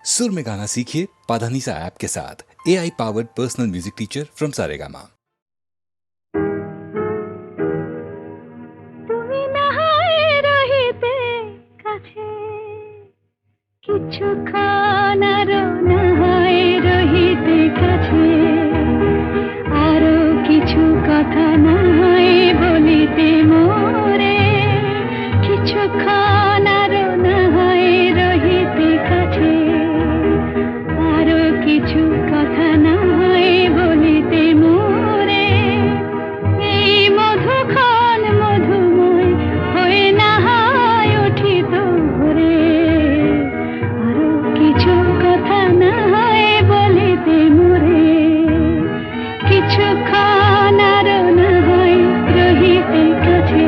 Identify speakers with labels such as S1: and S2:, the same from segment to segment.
S1: सुर में गाना सीखिए पाधानीसा ऐप के साथ। AI powered personal music teacher from Saregama.
S2: কিছুক্ষণ আরো নাহায় রহিতে কাছে, আরো কিছু কথা নাহায় বলিতে মোরে। কিছুক্ষণ আরো নাহায় রহিতে কাছে, আরো কিছু কথা নাহায় বলিতে মোরে। এই মধুক্ষণ মধুময় হয়ে নাহায় উঠিত ভোরে, কিছু কথা না হয় বলিতে মোরে। কিছুক্ষণ আরো না হয় রহিতে কাছে,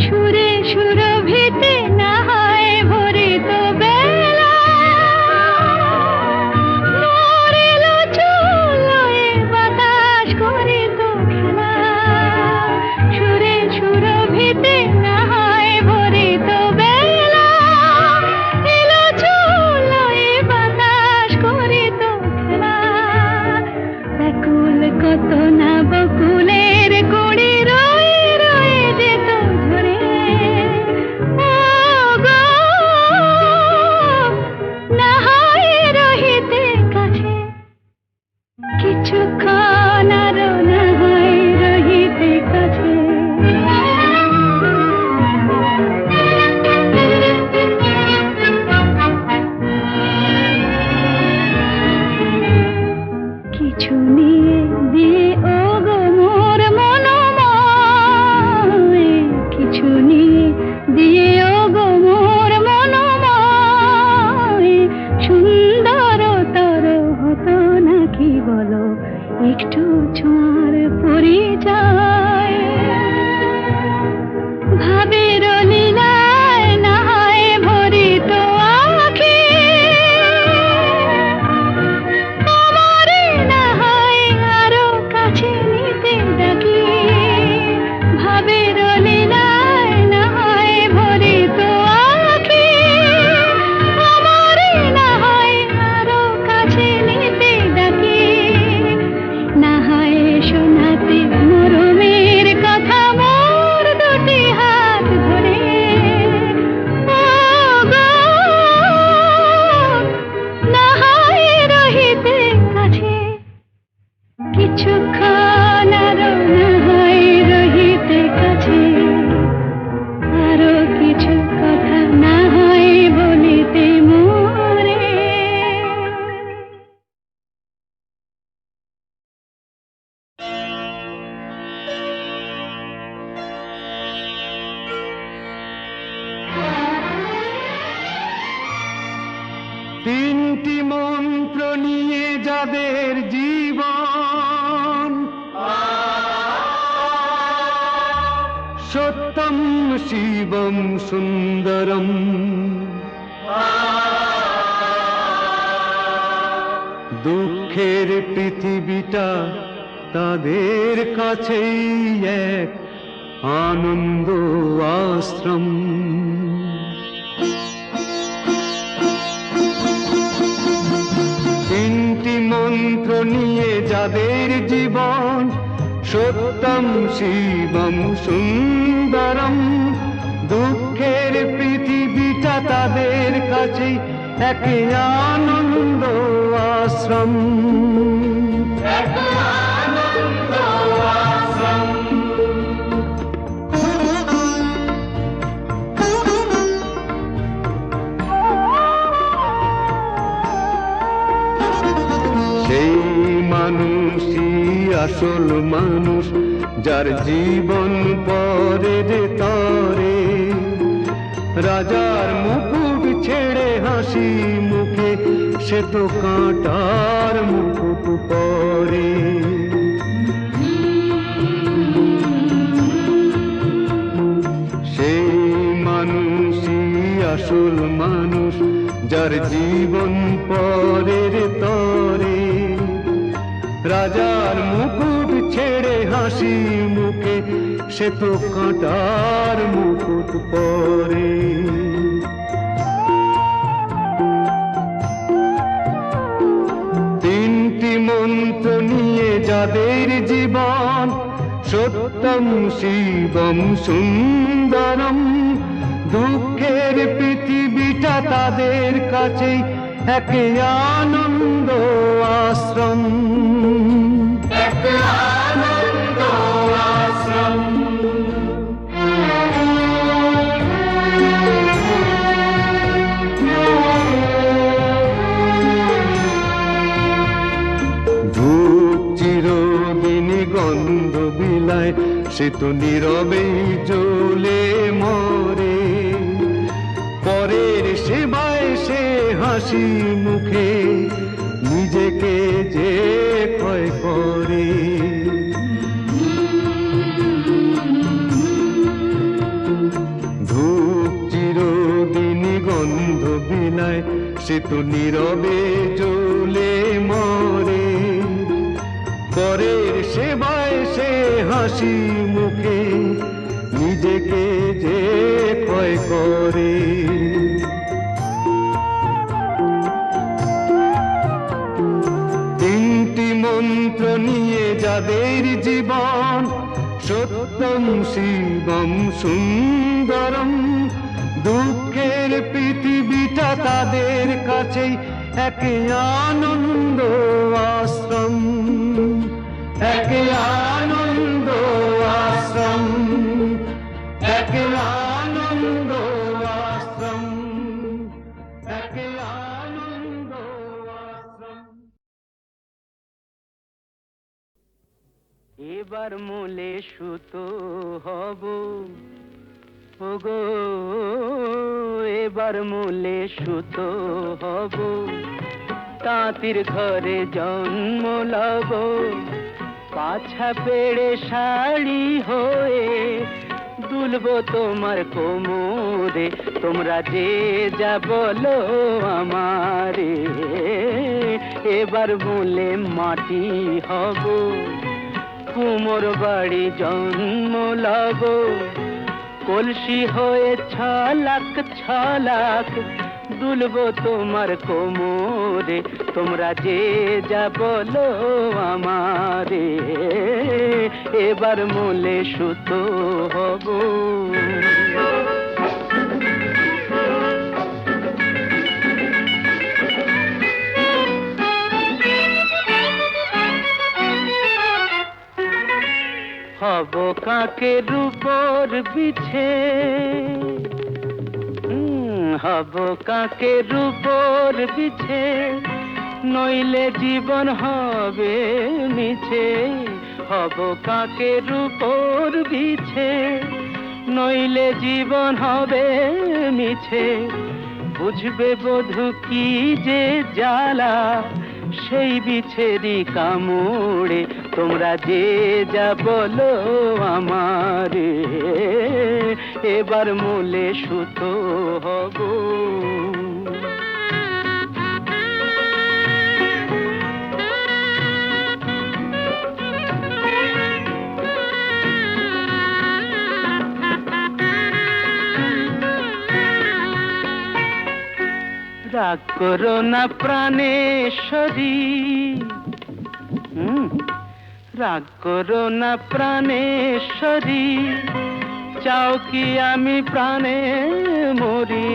S2: সুরে সুরভিতে না হয় ভরিত বেলা, মরিল চুলোয় বাতাস করিত খেলা। সুরে সুরভিতে না হয় ভরিত বেলা, এলো চুলোয় বাতাস করিত খেলা। ব্যাকুল কত না বকুলের কুড়ি রয়ে রয়ে যেত ঝরে। ও গো, না হয় রহিতে কাছে, কিছুক্ষণ আরো না হয় রহিতে কাছে। কিছু নিয়ে দিয়ে ও গো মোর মনোময়, কিছু নিয়ে দিয়ে ও গো মোর মনোময়। সুন্দরতর হতো নাকি বলো একটু ছোঁয়ার পরিচয়। ভাবের লীলায় না হয় ভরিত আঁখি, আমারে না হয় আরো কাছে নিতে ডাকি। ভাবের লীলায় না হয় ভরিত আঁখি, আমারে না হয় আরো কাছে নিতে ডাকি। না হয় শোনাতে মরমের কথা মোর দুটি হাত ধরে। ও গো, না হয় রহিতে কাছে, কিছুক্ষণ আরো না হয় রহিতে কাছে। আরো কিছু কথা না হয় বলিতে মোরে।
S3: তিনটি মন্ত্র নিয়ে যাদের জীবন, সত্যম শিবম সুন্দরম। দুঃখের পৃথিবীটা তাদের কাছেই এক আনন্দ আশ্রম। তিনটি মন্ত্র নিয়ে যাদের জীবন, সত্যম শিবম সুন্দরম। দুঃখের পৃথিবীটা তাদের কাছে এক আনন্দ আশ্রম। সেই মানুষই আসল মানুষ, যার জীবন পরের তরে। রাজার মুকুট ছেড়ে হাসি মুখে, সে তো কাঁটার মুকুট পরে। সেই মানুষই আসল মানুষ, যার জীবন পরের তরে। রাজার মুকুট ছেড়ে হাসি মুখে সে তো কাঁটার মুকুট পরে। তিনটি মন্ত্র নিয়ে যাদের জীবন, সত্যম শিবম সুন্দরম, দুঃখের পৃথিবীটা তাদের কাছে এক আনন্দ আশ্রম, এক আনন্দ আশ্রম। ধূপ চিরদিনই গন্ধ বিলায়, সে তো নীরবেই জ্বলে মরে। পরের সেবায় সে হাসি মুখে নিজেকে যে ক্ষয় করে। ধূপ চিরদিনই গন্ধ বিলায়, সে তো নীরবে জ্বলে মরে। পরের সেবায় সে হাসি মুখে নিজেকে যে ক্ষয় করে। তিনটি মন্ত্র নিয়ে যাদের জীবন, সত্যম শিবম সুন্দরম, দুঃখের পৃথিবীটা তাদের কাছেই এক আনন্দ আশ্রম, এক আনন্দ আশ্রম, এক আনন্দ আশ্রম, এক আনন্দ আশ্রম।
S4: এবার মূলে সুতো হব ওগো, এবার মূলে সুতো হব, তাঁতির ঘরে জন্ম লব, পাছা পেড়ে শাড়ি হয়ে দুলবো তোমার কোমরে, তোমরা যে যা বলো আমারে। এবার মূলে মাটি হব, কুমোর বাড়ি জন্ম লব, কলসি হয়ে ছলাক ছলাক দুলবো তোমার কোমরে, তোমরা যে যা বলো আমারে। এবার মূলে সুতো হব। হব কাকের উপর বিছে, হব কাকের উপর বিছে, নইলে জীবন হবে মিছে। হব কাকের উপর বিছে, নইলে জীবন হবে মিছে। বুঝবে বধূ কি যে জ্বালা, সেই বিছেরি কামড়ে, তোমরা যে যা বলো আমারে। এবার মূলে সুতো হব। রাগ করো না প্রাণেশ্বরী, রাগ করো না প্রাণেশ্বরী, চাও কি আমি প্রাণে মরি।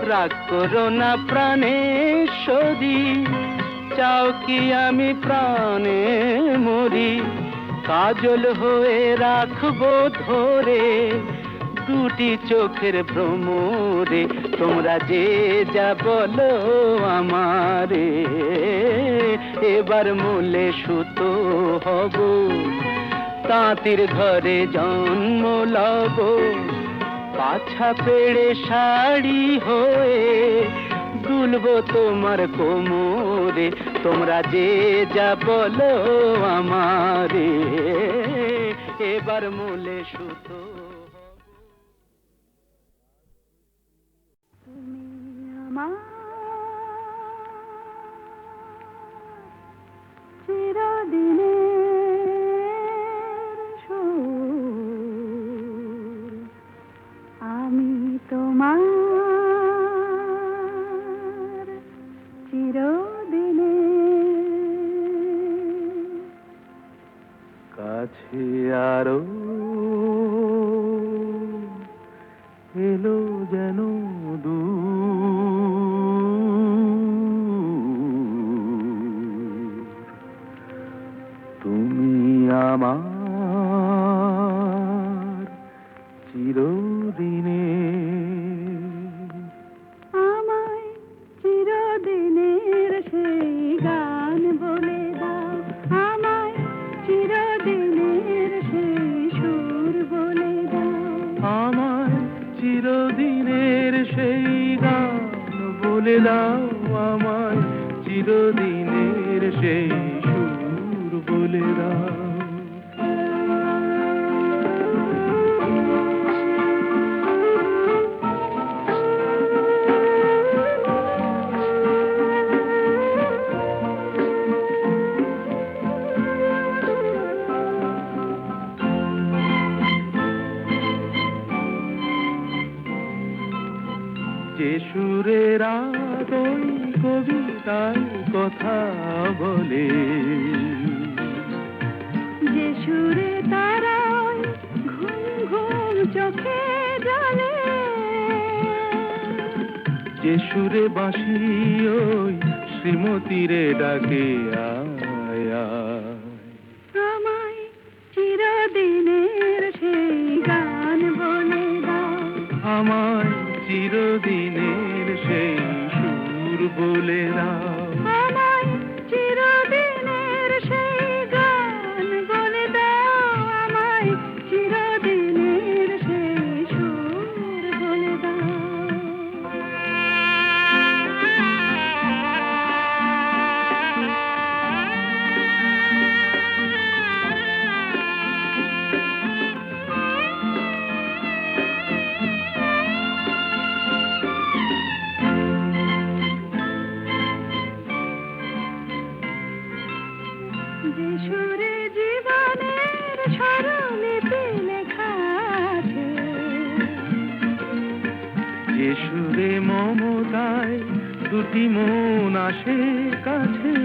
S4: রাগ করো না প্রাণেশ্বরী, চাও কি আমি প্রাণে মরি। কাজল হয়ে রাখবো ধরে দুটি চোখের ভ্রমরে, তোমরা যে যা বলো আমারে। এবার মূলে সুতো হব, তাঁতির ঘরে জন্ম লব, পাছা পেড়ে শাড়ি হয়ে দুলবো তোমার কোমরে, তোমরা যে যা বলো আমারে। এবার মূলে সুতো।
S2: চিরদিনের
S4: কাছে আরো এলো যেন দূর তুমি আমার চিরদিনে
S2: আমায় চিরদিনের সেই গান বলে দাও, আমায় চিরদিনের সেই সুর বলে দাও,
S4: আমার চিরদিনের সেই গান বলে দাও, আমায় চিরদিনের সেই সুর বলে দাও। যে সুরের ওই কবিতার কথা বলে,
S2: যে সুরে তারায় ঘুম ঘুম চোখে জলে,
S4: যে সুরে বাঁশি ওই শ্রীমতীরে ডাকে আয় আয়।
S2: আমায় চিরদিনের সেই গান বলে দাও,
S4: আমায় চিরদিনের সেই সুর বলে দাও।
S2: আমায় চিরদিনের সেই গান বলে দাও, আমায় চিরদিনের সেই সুর বলে দাও। যে সুরে জীবনের স্বরলিপি লেখা আছে,
S4: যে সুরে মমতায় দুটি মন আসে কাছে,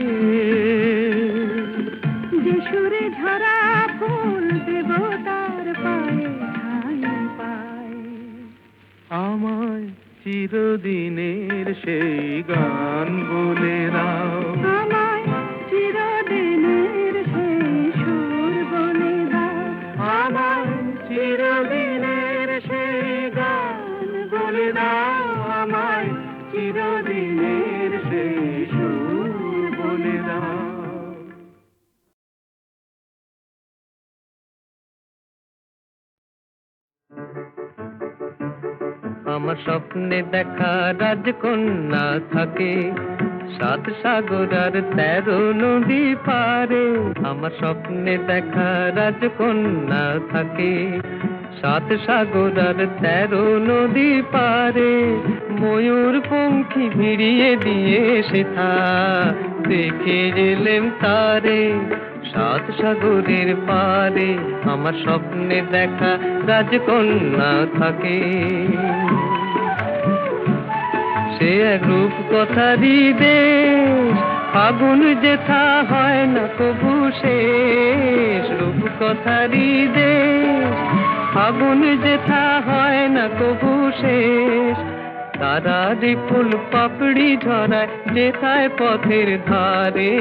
S2: যে সুরে ঝরা ফুল দেবতার পায়ে ঠাঁই পায়,
S4: আমায় চিরদিনের সেই গান বলে দাও।
S2: আমায় চিরদিনের সেই সুর বলে দাও,
S4: আমায় চিরদিনের সেই গান বলে দাও, আমায় চিরদিনের সেই সুর বলে দাও। আমার স্বপ্নে দেখা রাজকন্যা থাকে 7 সাগর আর 13 নদী পারে। আমার স্বপ্নে দেখা রাজকন্যা থাকে 7 সাগর আর 13 নদী পারে। ময়ূর পঙ্খী ভিড়িয়ে দিয়ে সেথা দেখে গেলেম তারে 7 সাগরের পারে। আমার স্বপ্নে দেখা রাজকন্যা থাকে। সে এক রূপ কথারই দেশ, ফাগুন যেথা হয় না কবু শেষ। রূপ কথারই দেশ, ফাগুন যেথা হয় না কবু শেষ। তারারি ফুল পাপড়ি ঝরায় যেথায় পথের ধারে,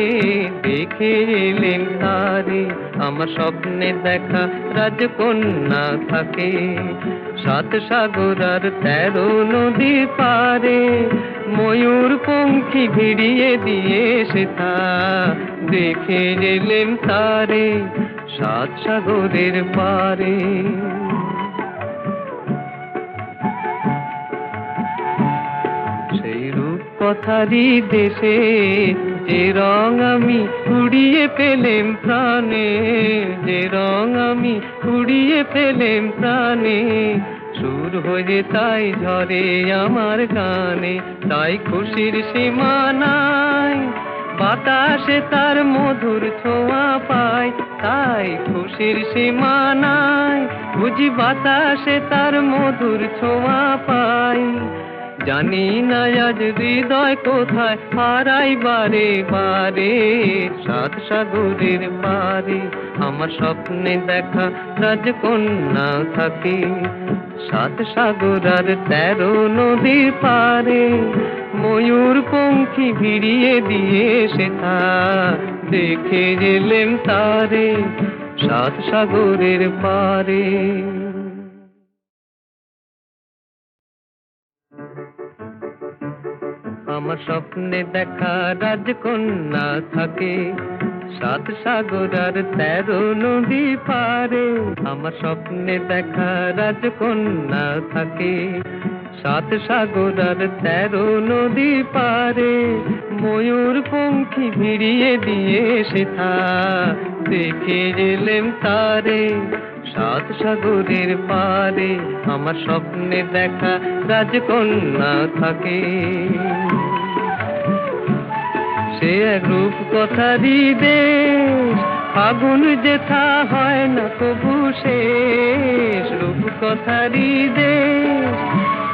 S4: দেখে এলেন তারে। আমার স্বপ্নে দেখা রাজকন্যা থাকে 7 সাগর আর 13 নদী পারে। ময়ূর পঙ্খী ভিড়িয়ে দিয়ে সেথা দেখে এলেন তারে 7 সাগরের পারে। সেই রূপ কথারই দেশে যে রং আমি কুড়িয়ে পেলেম প্রাণে, যে রং আমি কুড়িয়ে পেলেম প্রাণে। সুর হয়ে তাই ঝরে আমার গানে, তাই খুশির সীমা নাই। বাতাসে তার মধুর ছোঁয়া পাই, তাই খুশির সীমা নাই। বুঝি বাতাসে তার মধুর ছোঁয়া পাই। জানি না আজ হৃদয় কোথায় হারাই বারে বারে, সাত সাগরের পারে আমার স্বপ্নে দেখা রাজকন্যা থাকে, সাত সাগর আর 13 নদীর পারে, ময়ূর পঙ্খী ভিড়িয়ে দিয়ে সেথা দেখে গেলেম তারে, সাত সাগরের পারে। আমার স্বপ্নে দেখা রাজকন্যা থাকে, সাত সাগর আর 13 নদী পারে, আমার স্বপ্নে দেখা রাজকন্যা থাকে, সাত সাগর আর 13 নদী পারে, ময়ূর পঙ্খী ভিড়িয়ে দিয়ে সেথা দেখে গেলেম তারে, সাত সাগরের পারে আমার স্বপ্নে দেখা রাজকন্যা থাকে। সে এক রূপ কথারই দেশ, ফাগুন যেথা হয় না কবু শেষ, রূপ কথারই দেশ,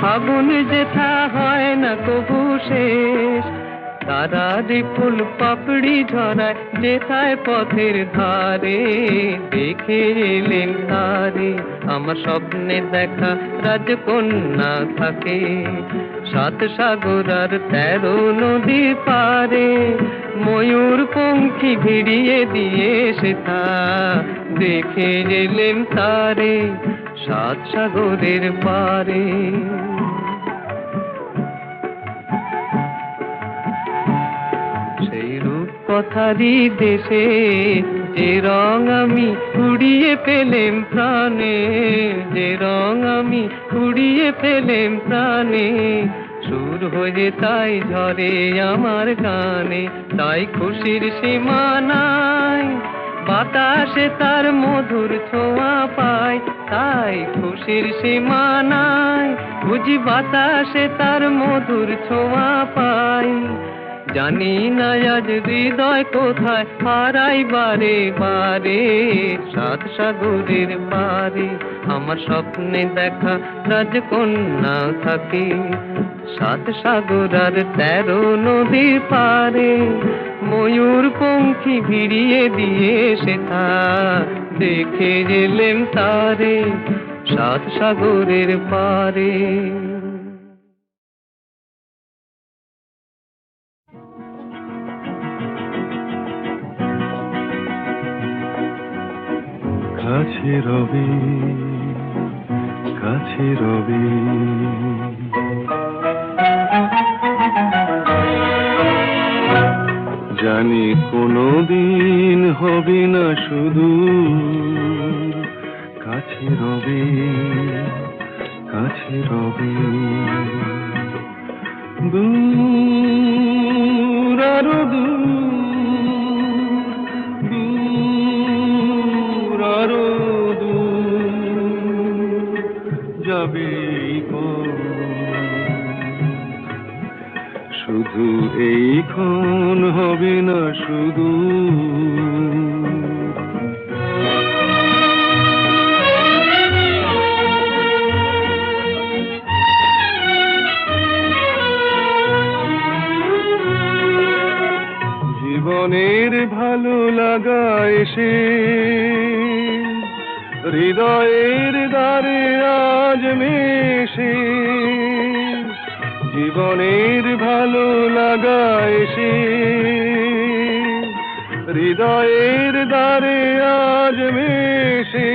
S4: ফাগুন যেথা হয় না কবু শেষ, তারারি ফুল পাপড়ি ঝরায় যেথায় পথের ধারে, দেখে এলেন তারে আমার স্বপ্নে দেখা রাজকন্যা থাকে, সাত সাগর আর 13 নদী পারে, ময়ূর পঙ্খী ভিড়িয়ে দিয়ে সেথা দেখে এলেন তারে, সাত সাগরের পারে। সেই রূপ কথারই দেশে যে রং আমি কুড়িয়ে পেলেম প্রাণে, যে রং আমি কুড়িয়ে পেলেম প্রাণে, সুর হয়ে তাই ঝরে আমার গানে, তাই খুশির সীমা নাই, বাতাসে তার মধুর ছোঁয়া পায়, তাই খুশির সীমা নাই, বুঝি বাতাসে তার মধুর ছোঁয়া পায়, জানি না আজ হৃদয় কোথায় হারাই বারে বারে, সাত সাগরের পারে আমার স্বপ্নে দেখা রাজকন্যা থাকে, সাত সাগর আর 13 নদীর পারে, ময়ূর পঙ্খী ভিড়িয়ে দিয়ে সেথা দেখে গেলেম তারে, সাত সাগরের পারে।
S3: কাছে রবি, কাছে রবি, জানি কোনোদিন হবে না শুধু, কাছে রবি, কাছে রবি, দূর আরো দূর আরো দূর যাবে শুধু এইক্ষণ হবে না শুধু, জীবনের ভালো লাগা এসে হৃদয়ের দ্বারে আজ মেশে, জীবনের ভালো লাগা এসে হৃদয়ের দ্বারে আজ মেশে,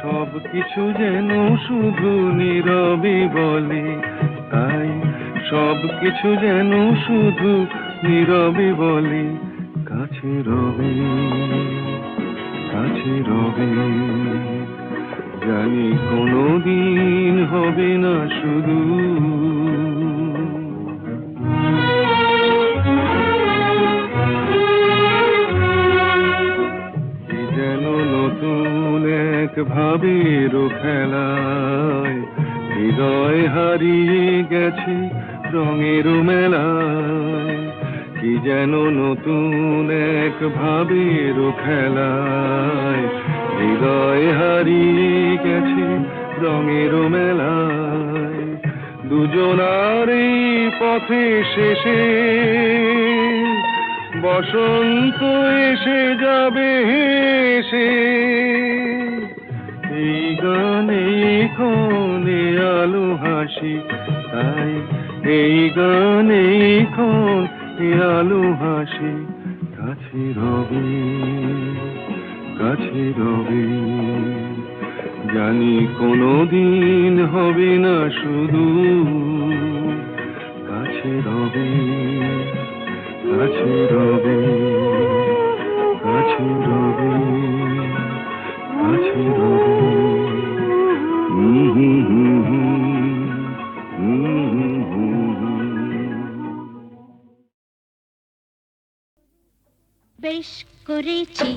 S3: সব কিছু যেন শুধু নীরবে বলে, তাই সব কিছু যেন শুধু নীরবে বলে, কাছে রবি, কাছে রবি, জানি কোনোদিন হবে না শুধু, কি যেন নতুন এক ভাবের খেলায় হৃদয় হারিয়ে গেছে রঙের মেলায়, কি যেন নতুন এক ভাবের খেলায় হৃদয় হারিয়ে গেছে রঙের মেলায়, দুজনার এই পথে শেষে বসন্ত এসে যাবে হেসে। এই গানে ক্ষণে আলো হাসি, তাই এই গানে ক্ষণে আলো হাসি। কাছে রবে, কাছে রবে, জানি কোনোদিন হবে না শুধু। কাছে রবে, কাছে রবে, কাছে রবে, কাছে রবে।
S2: বেশ করেছি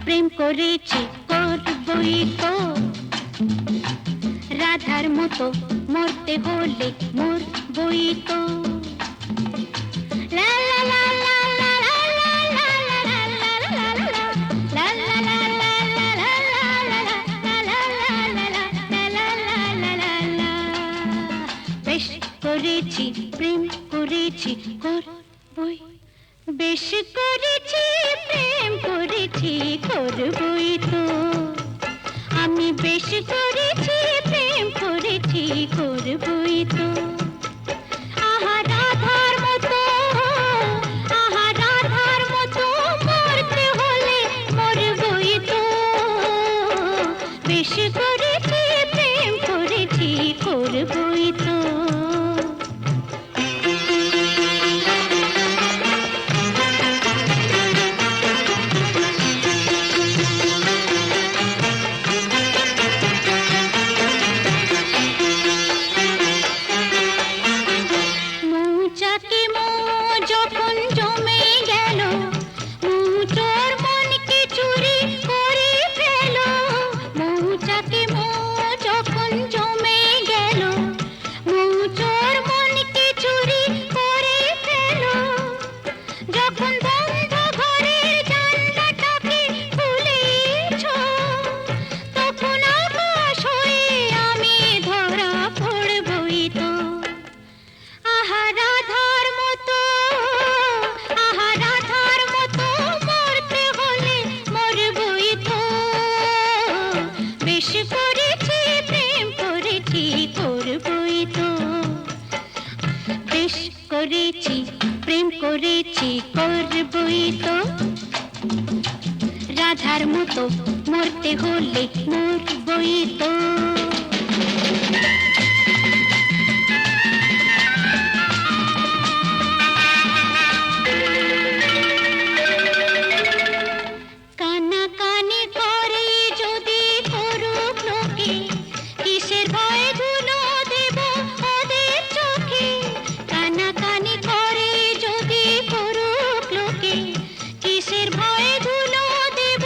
S2: প্রেম করেছি করবই তো, রাধার মতো মরতে হলে মরবই তো। লা লা লা লা লা লা লা লা লা লা লা লা লা লা লা লা লা লা লা। বেশ করেছি প্রেম করেছি করবই, বেশ করেছি প্রেম করেছি করবই তো। আমি বেশ করেছি প্রেম করেছি করবই তো। আহা রাধার মতো, আহা রাধার মতো মরতে হলে মরবই তো। বেশ করেছি প্রেম করেছি করবই তো। করেছি প্রেম করেছি করবই তো, রাধার মতো মরতে হলে মরবই তো। কানাকানি করে যদি করুক লোকে, কিসের ভয়ে ধুলো দেব ওদের চোখে। কানাকানি করে যদি করুক লোকে, কিসের ভয়ে ধুলো দেব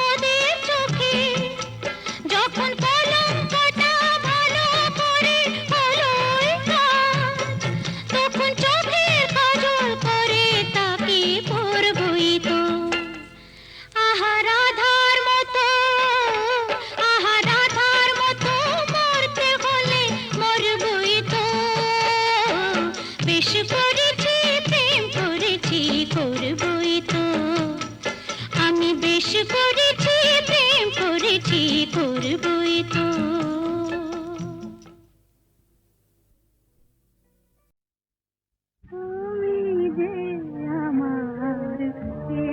S2: ওদের চোখে। যখন কলঙ্কটা ভালো করে হলোই কাজ, তখন চোখের কাজল করে তাকে পরবই তো। আহা রাধার মতো, আহা রাধার মতো মরতে হলে মরবই তো। বেশ করেছি প্রেম করেছি করবই তো। আমি বেশ করেছি প্রেম করেছি করবই তো। তুমি যে আমার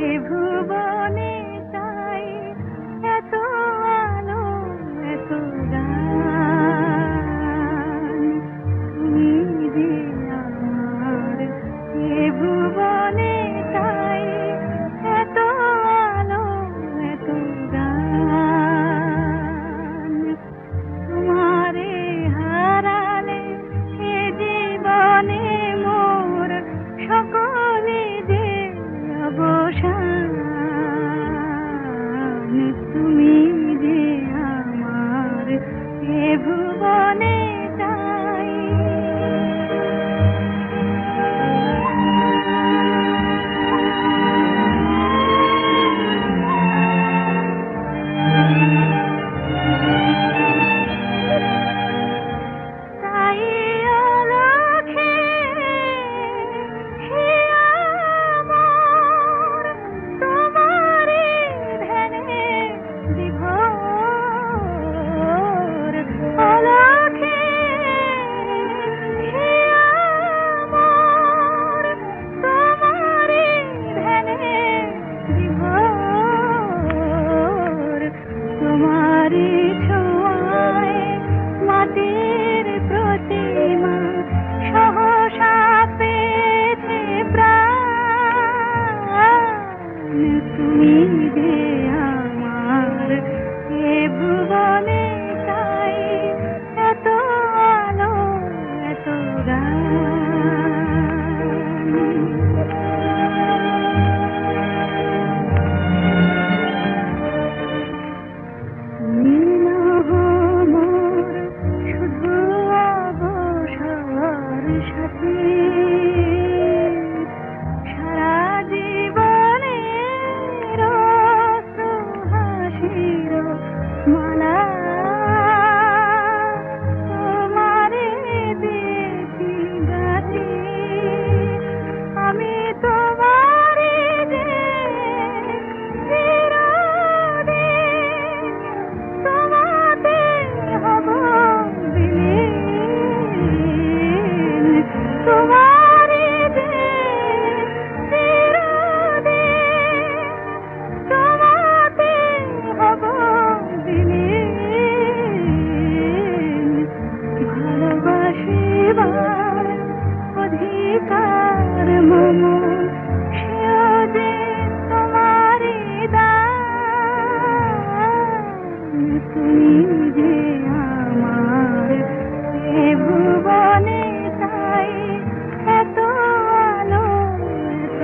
S2: এ ভুবনে, তাই এত আলো এত গান। তুমি যে আমার এ ভুবনে, তাই এত আলো এত গান। তোমারে হারালে এ জীবনে মোর সকলে যে অবসান। তুমি যে আমার এ ভুবনে, তাই তাই আলো তুমি যে আমার এ ভুবনে তাই এত আলো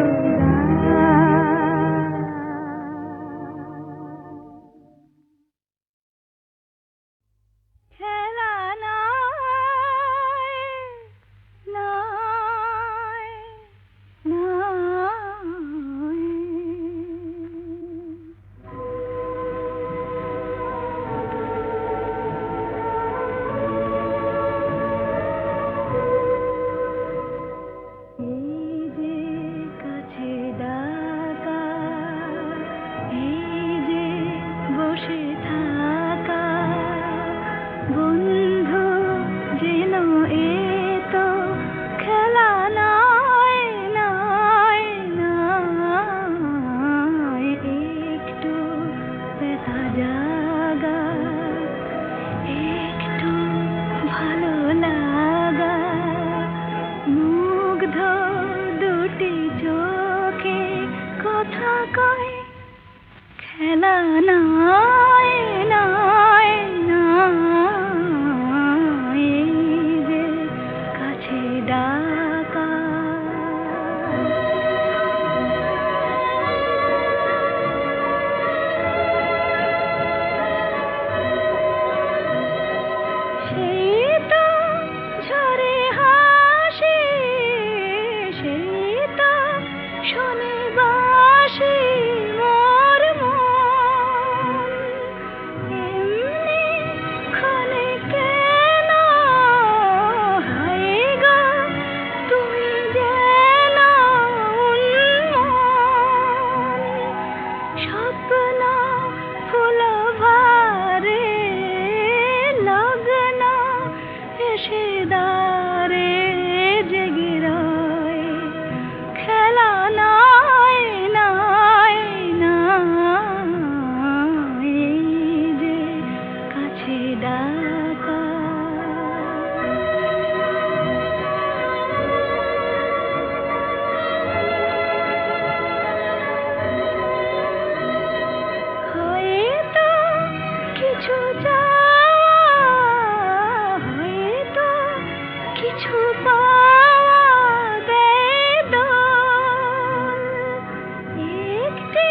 S2: এত খেলা নাই নাই নাই এই যে কাছে ডাকা এই যে বসে থাকা বন্ধু যেন এ তো খেলা নাই নাই নাই একটু ব্যথা জাগা একটু ভালো লাগা মুগ্ধ দুটি চোখে কথা কয় খেলা নাই নাই নাই এই যে কাছে ডাকা সেই তো ঝরে হাসি সেই তো শোনে বাঁশি মোর মন এমনি ক্ষণে কেন হায় গো তুমি যেন উন্মন স্বপ্ন ফুল ভারে লগ্ন এসে দারে জেগে রয় খেলা নাই নাই নাই এই যে কাছে ডাকা হয়তো কিছু চাওয়া হয়তো কিছু পাওয়া দেয় দোল একটি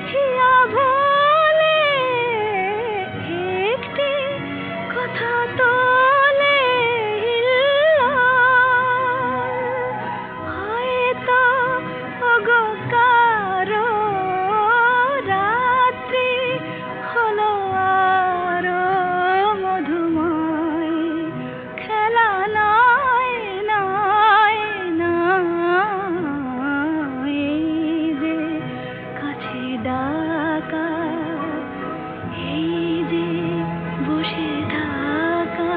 S2: হিয়া ভোলে একটি কথা তোলে হিল্লোল হয়তো ওগো কারো রাত্রি হলো আরো মধুময় খেলা নাই নাই নাই এই যে কাছে ডাকা এই যে বসে থাকা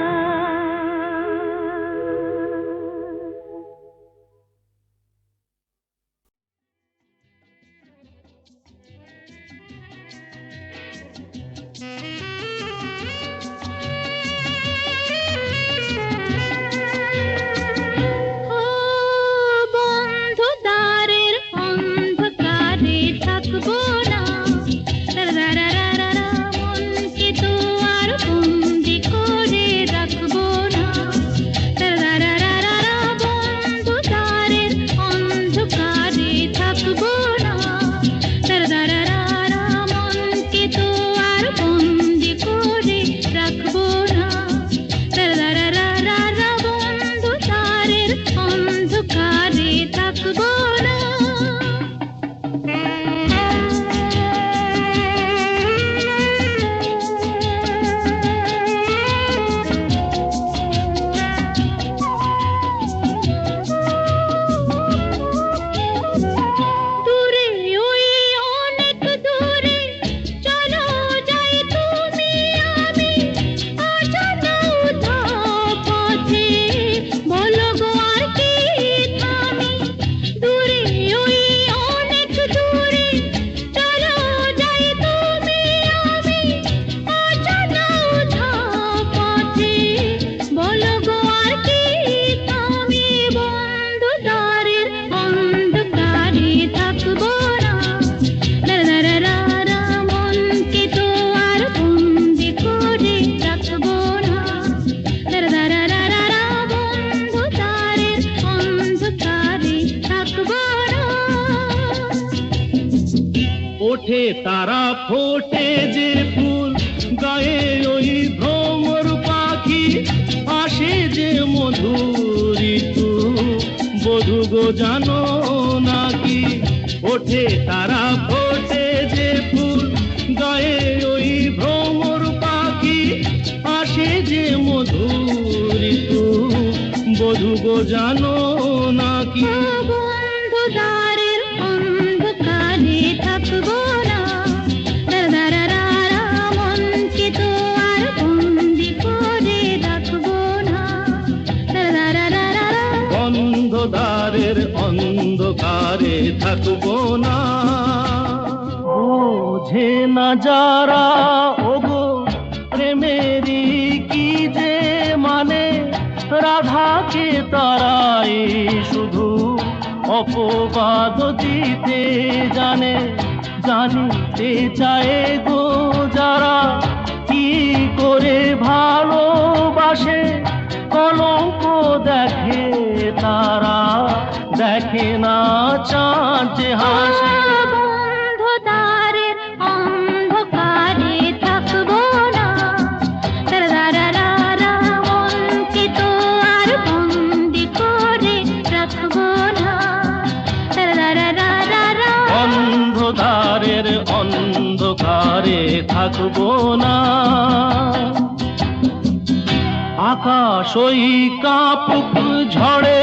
S2: ও বন্ধু দ্বারের অন্ধকারে থাকবো না রারারারারা মনকে তো আর বন্দি করে রাখবো না রারারারারা বন্ধু দ্বারের অন্ধকারে থাকবো না রারারারারা মনকে তো আর বন্দি
S3: তারা ফোটে যে ফুল, গায়ে ওই ভ্রমর পাখি, আসে যে মধুর ঋতু, বধূ গো জানো নাকি? ওঠে তারা ফোটে যে ফুল, গায়ে ওই ভ্রমর পাখি, আসে যে মধুর ঋতু, বধূ গো জানো নাকি?
S2: বন্ধু দ্বারের অন্ধকারে থাকবো না, দারাদারারা মনকে তো আর বন্দি করে রাখবো না, দারাদারারা
S3: অন্ধকারের অন্ধকারে থাকবো না। বোঝে না যারা ওগো প্রেমেরই কি যে মানে, রাধাকে তারাই শুধু অপবাদ দিতে জানে। জানিতে চায় গো যারা কি করে ভালোবাসে, কলঙ্ক দেখে তারা, দেখে না চাঁদ যে হাসে।
S2: বন্ধু দ্বারের অন্ধকারে থাকবো না, দারাদারারা মনকে তো আর বন্দি করে রাখবো না, দারাদারারা
S3: অন্ধকারের অন্ধকারে থাকবো না। আকাশ ওই কাপুক ঝড়ে,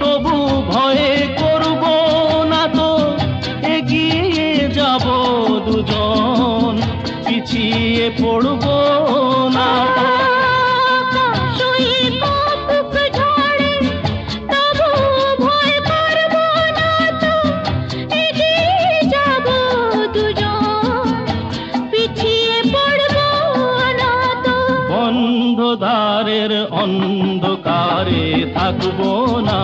S3: তবু ভয়ে করব না তো, এগিয়ে যাব দুজন, পিছিয়ে পড়ব না তো।
S2: আকাশই কাপুক ঝড়ে, তবু ভয় করবো না তো, এগিয়ে যাবো দুজন, পিছিয়ে পড়বো না তো।
S3: বন্ধ দ্বারের অন্ধকারে থাকবো না।